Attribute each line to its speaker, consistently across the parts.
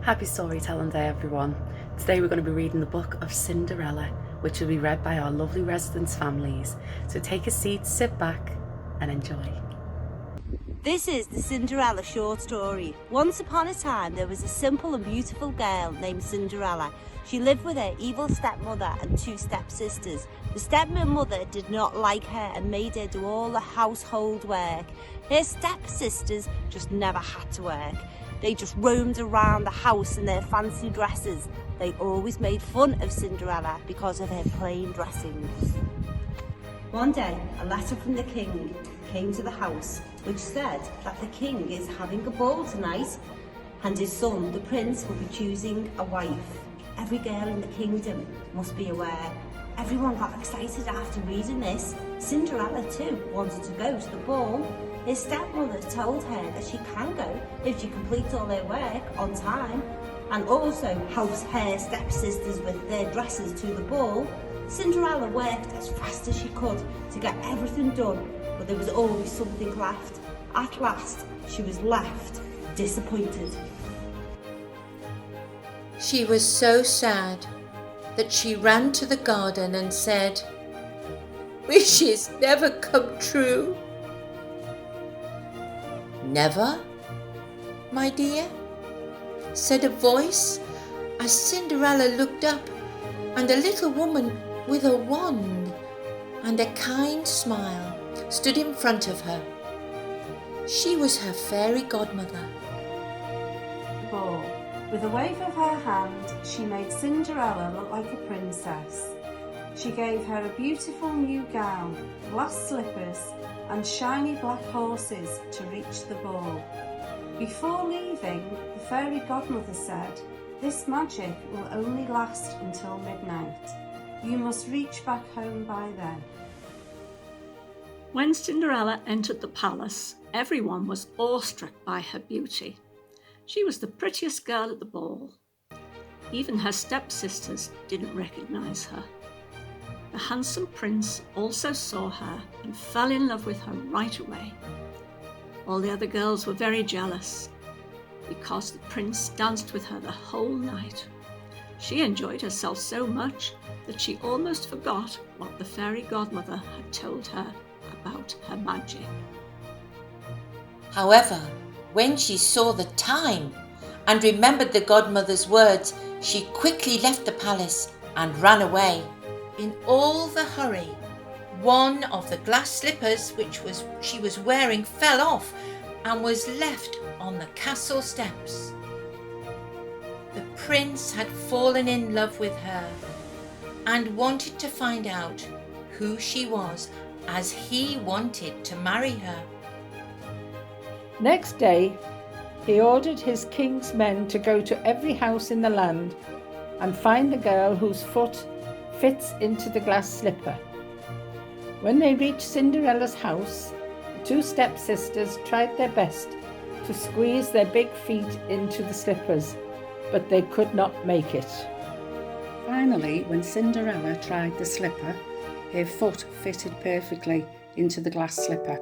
Speaker 1: Happy Storytelling Day, everyone. Today we're going to be reading the book of Cinderella, which will be read by our lovely residents' families. So take a seat, sit back and enjoy.
Speaker 2: This is the Cinderella short story. Once upon a time there was a simple and beautiful girl named Cinderella. She lived with her evil stepmother and two stepsisters. The stepmother did not like her and made her do all the household work. Her stepsisters just never had to work. They just roamed around the house in their fancy dresses. They always made fun of Cinderella because of her plain dressings. One day, a letter from the king came to the house which said that the king is having a ball tonight and his son, the prince, will be choosing a wife. Every girl in the kingdom must be aware. Everyone got excited after reading this. Cinderella too wanted to go to the ball. His stepmother told her that she can go if she completes all their work on time and also helps her stepsisters with their dresses to the ball. Cinderella worked as fast as she could to get everything done, but there was always something left. At last, she was left disappointed.
Speaker 3: She was so sad that she ran to the garden and said, "Wishes never come true." "Never, my dear?" said a voice as Cinderella looked up, and a little woman with a wand and a kind smile stood in front of her. She was her fairy godmother.
Speaker 4: Ball. With a wave of her hand, she made Cinderella look like a princess. She gave her a beautiful new gown, glass slippers, and shiny black horses to reach the ball. Before leaving, the fairy godmother said, "This magic will only last until midnight. You must reach back home by then."
Speaker 5: When Cinderella entered the palace, everyone was awestruck by her beauty. She was the prettiest girl at the ball. Even her stepsisters didn't recognize her. The handsome prince also saw her and fell in love with her right away. All the other girls were very jealous because the prince danced with her the whole night. She enjoyed herself so much that she almost forgot what the fairy godmother had told her about her magic.
Speaker 3: However, when she saw the time and remembered the godmother's words, she quickly left the palace and ran away. In all the hurry, one of the glass slippers she was wearing fell off and was left on the castle steps. The prince had fallen in love with her and wanted to find out who she was, as he wanted to marry her.
Speaker 6: Next day, he ordered his king's men to go to every house in the land and find the girl whose foot fits into the glass slipper. When they reached Cinderella's house, the two stepsisters tried their best to squeeze their big feet into the slippers, but they could not make it.
Speaker 7: Finally, when Cinderella tried the slipper, her foot fitted perfectly into the glass slipper.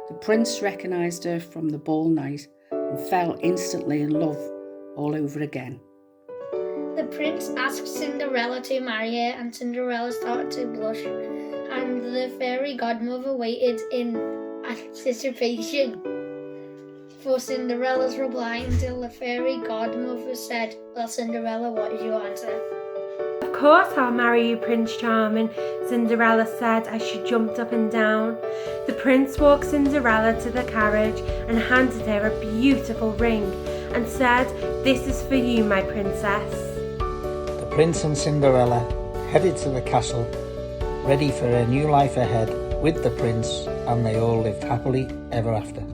Speaker 7: The prince recognised her from the ball night and fell instantly in love all over again.
Speaker 8: The prince asked Cinderella to marry her, and Cinderella started to blush, and the fairy godmother waited in anticipation for Cinderella's reply until the fairy godmother said, "Well, Cinderella, what is your answer?"
Speaker 9: "Of course I'll marry you, Prince Charming," Cinderella said as she jumped up and down. The prince walked Cinderella to the carriage and handed her a beautiful ring and said, "This is for you, my princess."
Speaker 10: The prince and Cinderella headed to the castle, ready for a new life ahead with the prince, and they all lived happily ever after.